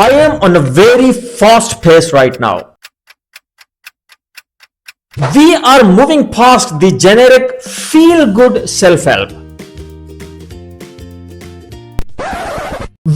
I am on a very fast pace right now. We are moving past the generic feel-good self-help.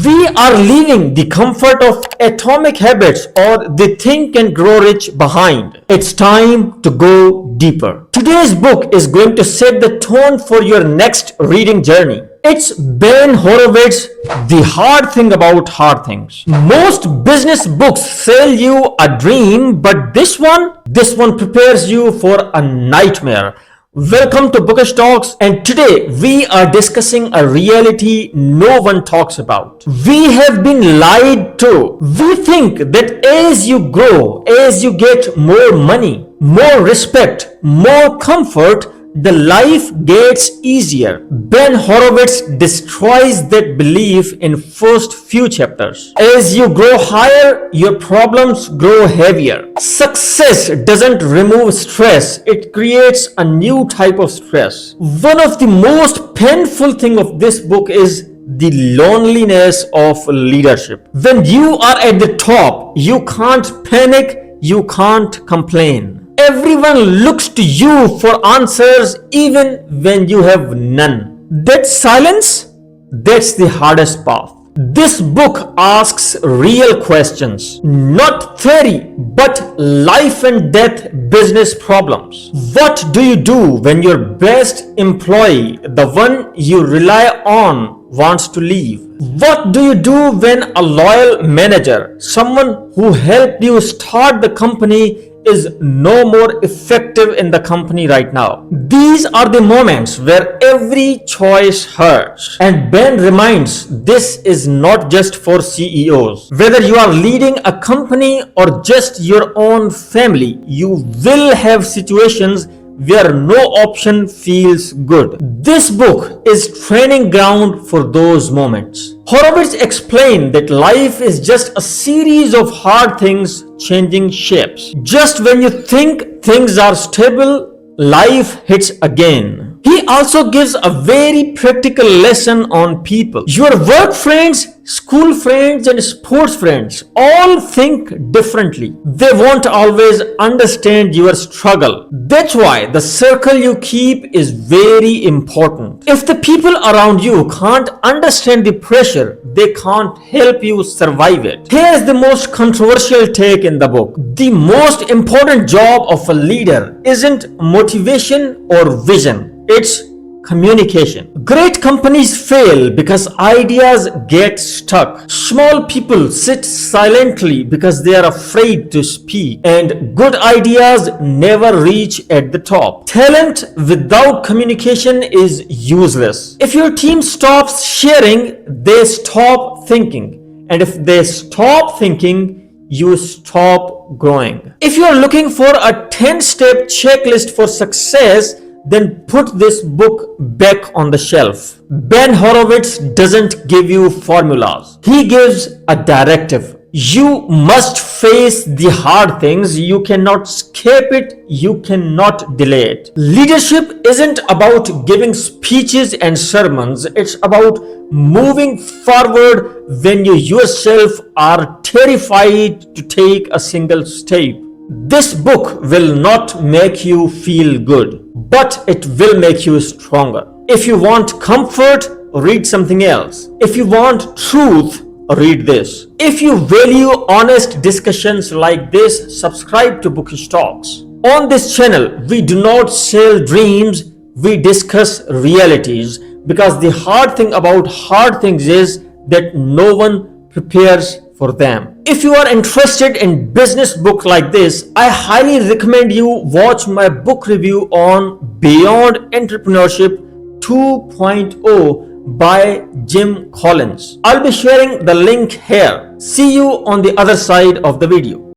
We are leaving the comfort of atomic habits or the think and grow rich behind. It's time to go deeper. Today's book is going to set the tone for your next reading journey. It's Ben Horowitz, The Hard Thing About Hard Things. Most business books sell you a dream, but this one prepares you for a nightmare. Welcome to Bookish Talks, and today we are discussing a reality no one talks about. We have been lied to. We think that as you grow, as you get more money, more respect, more comfort, the life gets easier. Ben Horowitz destroys that belief in first few chapters. As you grow higher, your problems grow heavier. Success doesn't remove stress, it creates a new type of stress. One of the most painful things of this book is the loneliness of leadership. When you are at the top, you can't panic, you can't complain. Everyone looks to you for answers even when you have none. That silence, that's the hardest path. This book asks real questions, not theory, but life and death business problems. What do you do when your best employee, the one you rely on, wants to leave? What do you do when a loyal manager, someone who helped you start the company, is no more effective in the company right now? These are the moments where every choice hurts. And Ben reminds, this is not just for CEOs. Whether you are leading a company or just your own family, you will have situations where no option feels good. This book is training ground for those moments. Horowitz explained that life is just a series of hard things changing shapes. Just when you think things are stable, life hits again. He also gives a very practical lesson on people. Your work friends, school friends, and sports friends all think differently. They won't always understand your struggle. That's why the circle you keep is very important. If the people around you can't understand the pressure, they can't help you survive it. Here's the most controversial take in the book. The most important job of a leader isn't motivation or vision. It's communication. Great companies fail because ideas get stuck. Small people sit silently because they are afraid to speak. And good ideas never reach at the top. Talent without communication is useless. If your team stops sharing, they stop thinking. And if they stop thinking, you stop growing. If you are looking for a 10-step checklist for success, then put this book back on the shelf. Ben Horowitz doesn't give you formulas. He gives a directive. You must face the hard things. You cannot escape it. You cannot delay it. Leadership isn't about giving speeches and sermons. It's about moving forward when you yourself are terrified to take a single step. This book will not make you feel good, but it will make you stronger. If you want comfort, read something else. If you want truth, read this. If you value honest discussions like this, subscribe to Bookish Talks. On this channel, we do not sell dreams, we discuss realities, because the hard thing about hard things is that no one prepares for them. If you are interested in business book like this, I highly recommend you watch my book review on Beyond Entrepreneurship 2.0 by Jim Collins. I'll be sharing the link here. See you on the other side of the video.